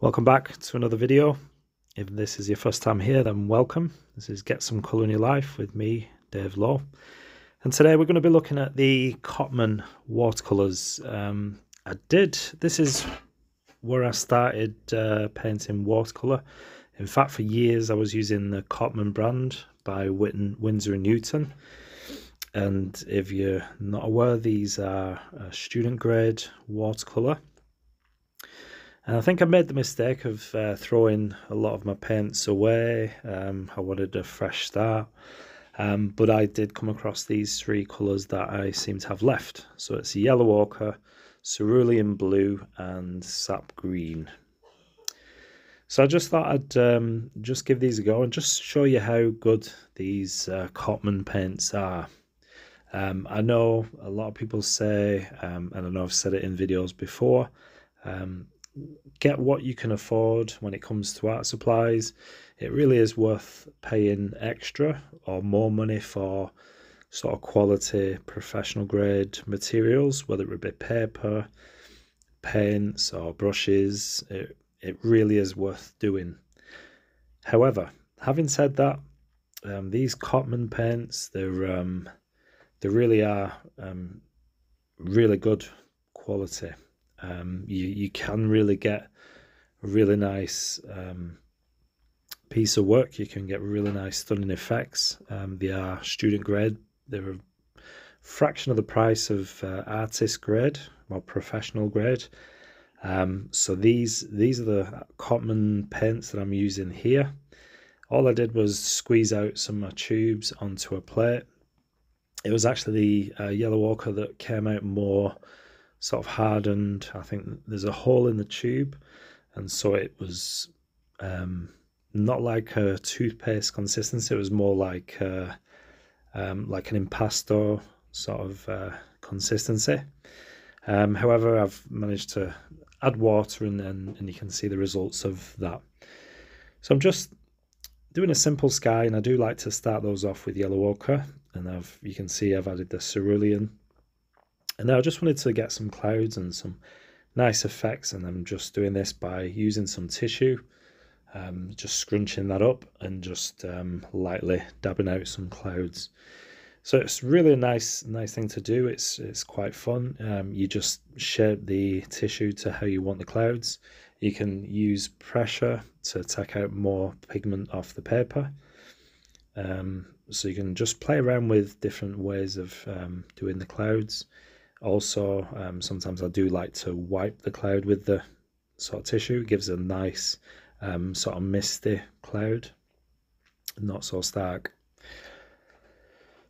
Welcome back to another video. If this is your first time here, then welcome. This is Get Some Colour in Your Life with me, Dave Law. And today we're going to be looking at the Cotman watercolours. This is where I started painting watercolour. In fact, for years I was using the Cotman brand by Windsor & Newton. And if you're not aware, these are a student grade watercolour. And I think I made the mistake of throwing a lot of my paints away. I wanted a fresh start, but I did come across these three colours that I seem to have left. So it's yellow ochre, cerulean blue and sap green. So I just thought I'd just give these a go and just show you how good these Cotman paints are. I know a lot of people say, and I know I've said it in videos before, get what you can afford when it comes to art supplies. It really is worth paying extra or more money for sort of quality professional grade materials, whether it be paper, paints or brushes. It really is worth doing. However, having said that, these Cotman paints, they really are really good quality. You can really get a really nice piece of work. You can get really nice stunning effects. They are student grade. They're a fraction of the price of artist grade or professional grade. So these are the Cotman paints that I'm using here. All I did was squeeze out some of my tubes onto a plate. It was actually the yellow ochre that came out more sort of hardened. I think there's a hole in the tube, and so it was not like a toothpaste consistency. It was more like an impasto sort of consistency. However, I've managed to add water and you can see the results of that. So I'm just doing a simple sky, and I do like to start those off with yellow ochre, and you can see I've added the cerulean. And now I just wanted to get some clouds and some nice effects, and I'm just doing this by using some tissue, just scrunching that up and just lightly dabbing out some clouds. So it's really a nice thing to do. It's quite fun. You just shape the tissue to how you want the clouds. You can use pressure to take out more pigment off the paper. So you can just play around with different ways of doing the clouds. Also, sometimes I do like to wipe the cloud with the sort of tissue. It gives a nice sort of misty cloud, not so stark.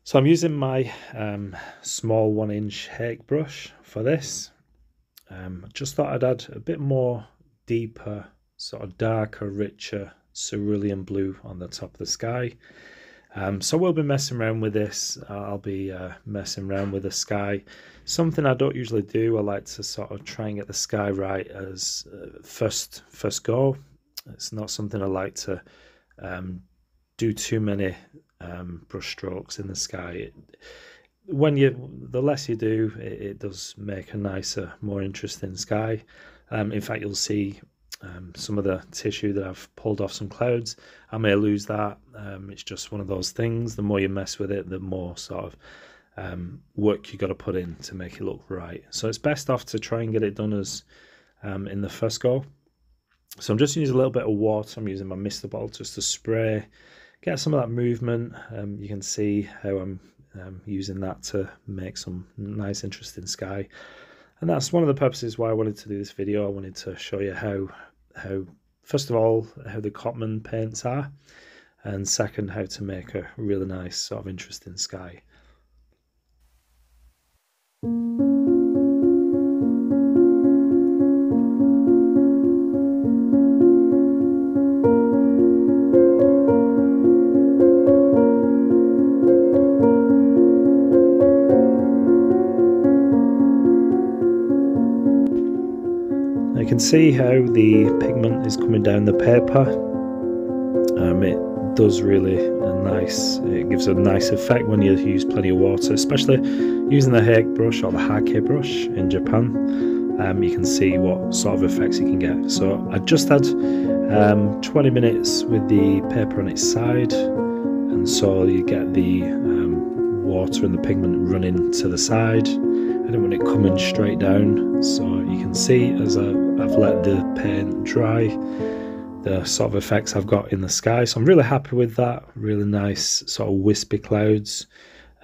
So I'm using my small 1-inch Hake brush for this. I just thought I'd add a bit more deeper, sort of darker, richer cerulean blue on the top of the sky. So we'll be messing around with this. I'll be messing around with the sky. Something I don't usually do. I like to sort of try and get the sky right as first go. It's not something I like to do too many brush strokes in the sky. The less you do, it does make a nicer, more interesting sky. In fact, you'll see some of the tissue that I've pulled off some clouds. I may lose that. It's just one of those things. The more you mess with it, the more sort of work you got to put in to make it look right. So it's best off to try and get it done as in the first go. So I'm just using a little bit of water. I'm using my mister bottle just to spray, get some of that movement. You can see how I'm using that to make some nice, interesting sky. And that's one of the purposes why I wanted to do this video. I wanted to show you how first of all, how the Cotman paints are, and second, how to make a really nice sort of interesting sky. You can see how the pigment is coming down the paper. It does really it gives a nice effect when you use plenty of water, especially using the Hake brush or the Hake brush in Japan. you can see what sort of effects you can get. So I just had 20 minutes with the paper on its side, and so you get the water and the pigment running to the side. I don't want it coming straight down, so you can see as I've let the paint dry the sort of effects I've got in the sky. So I'm really happy with that. Really nice sort of wispy clouds,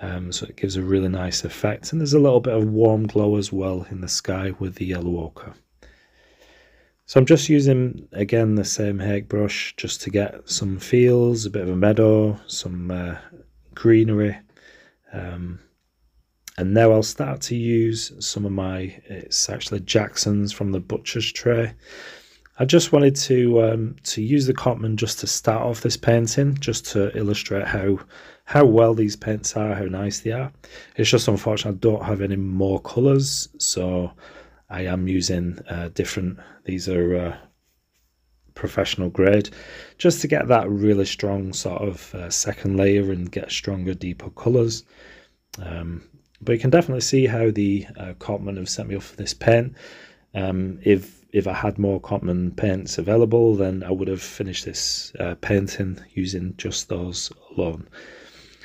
so it gives a really nice effect, and there's a little bit of warm glow as well in the sky with the yellow ochre. So I'm just using again the same Hake brush just to get some feels, a bit of a meadow, some greenery. And now I'll start to use some of it's actually Jackson's from the butcher's tray. I just wanted to use the Cotman just to start off this painting, just to illustrate how well these paints are, how nice they are. It's just unfortunate I don't have any more colours, so I am using these are professional grade, just to get that really strong sort of second layer and get stronger, deeper colours. But you can definitely see how the Cotman have set me up for this paint. If I had more Cotman paints available, then I would have finished this painting using just those alone.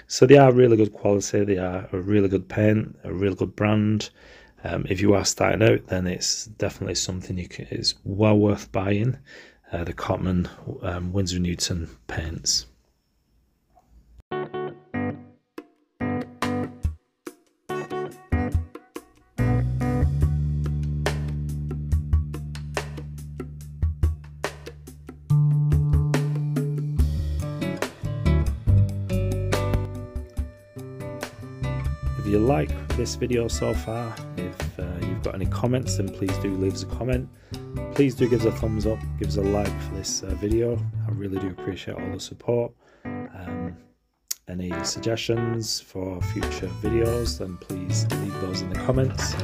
So they are really good quality, they are a really good paint, a really good brand. If you are starting out, then it's definitely something it's well worth buying, the Cotman Winsor & Newton paints. If you like this video so far, if you've got any comments, then please do leave us a comment. Please do give us a thumbs up, give us a like for this video. I really do appreciate all the support. Any suggestions for future videos, then please leave those in the comments.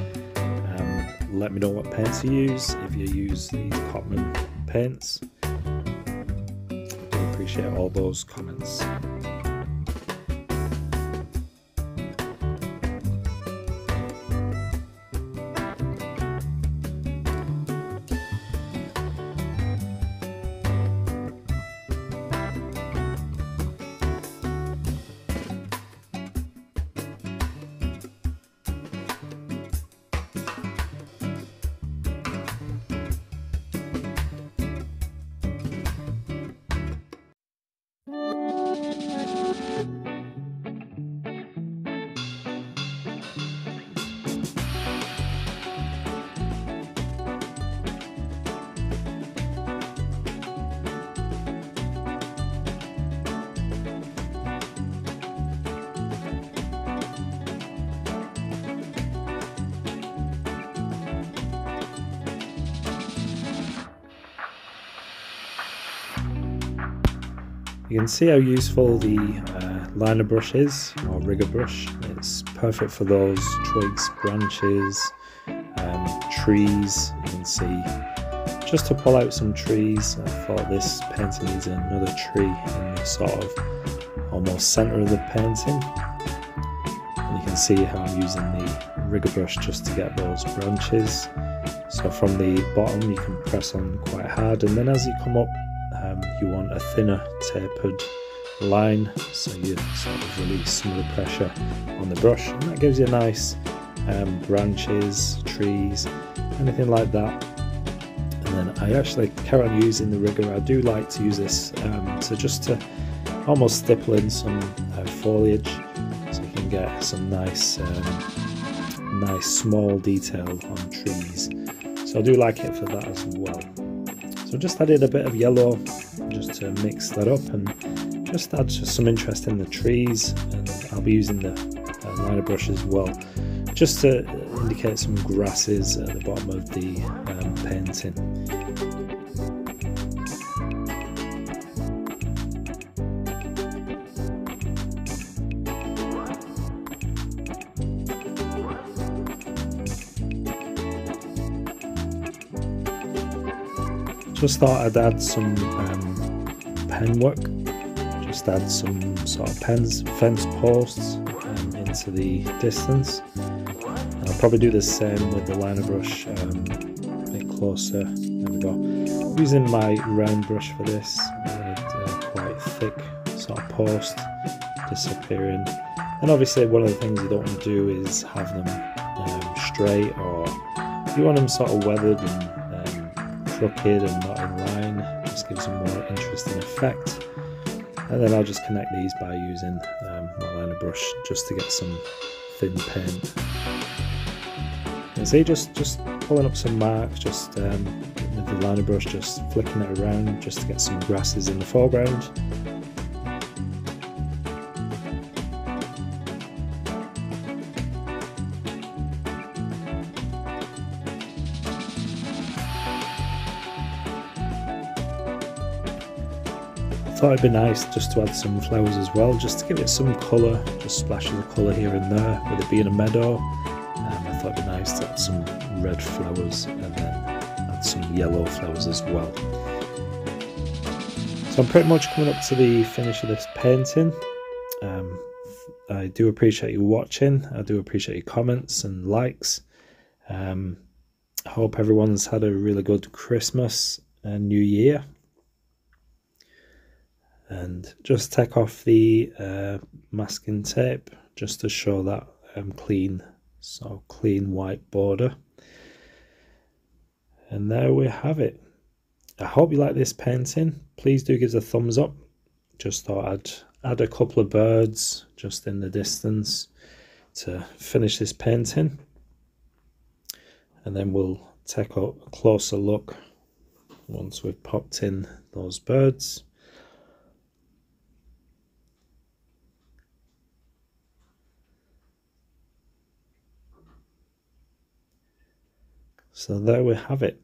Let me know what paints you use, if you use these Cotman paints. I do appreciate all those comments. You can see how useful the liner brush is, or rigger brush. It's perfect for those twigs, branches, trees. You can see, just to pull out some trees, I thought this painting needs another tree in the sort of almost centre of the painting. And you can see how I'm using the rigger brush just to get those branches. So from the bottom you can press on quite hard, and then as you come up, you want a thinner tapered line, so you sort of release some of the pressure on the brush, and that gives you nice branches, trees, anything like that. And then I actually carry on using the rigger. I do like to use this to almost stipple in some foliage, so you can get some nice small detail on trees. So I do like it for that as well. So just added a bit of yellow just to mix that up and just add some interest in the trees, and I'll be using the liner brush as well, just to indicate some grasses at the bottom of the painting. Just thought I'd add some pen work, just add some sort of fence posts into the distance. And I'll probably do the same with the liner brush, a bit closer. There we go. Using my round brush for this, quite thick sort of post disappearing. And obviously one of the things you don't want to do is have them straight, or you want them sort of weathered and crooked and not in line. Just gives a more interesting effect. And then I'll just connect these by using my liner brush just to get some thin paint. And see, just pulling up some marks, just with the liner brush, just flicking it around just to get some grasses in the foreground. I thought it'd be nice just to add some flowers as well, just to give it some colour, just splashes of colour here and there, with it being a meadow. I thought it'd be nice to add some red flowers and then add some yellow flowers as well. So I'm pretty much coming up to the finish of this painting. I do appreciate you watching, I do appreciate your comments and likes. I hope everyone's had a really good Christmas and New Year. And just take off the masking tape just to show that clean, sort of clean white border. And there we have it. I hope you like this painting. Please do give us a thumbs up. Just thought I'd add a couple of birds just in the distance to finish this painting. And then we'll take a closer look once we've popped in those birds. So there we have it.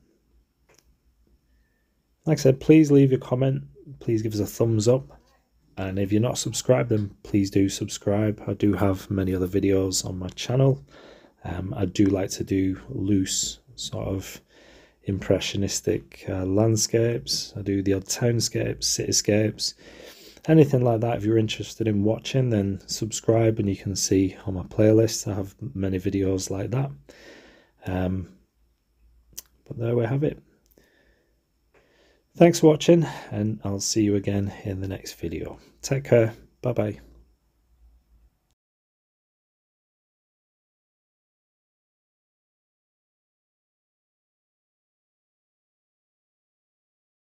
Like I said, please leave your comment, please give us a thumbs up, and if you're not subscribed, then please do subscribe. I do have many other videos on my channel. I do like to do loose sort of impressionistic landscapes. I do the odd townscapes, cityscapes, anything like that. If you're interested in watching, then subscribe and you can see on my playlist I have many videos like that. But there we have it. Thanks for watching, and I'll see you again in the next video. Take care. Bye bye.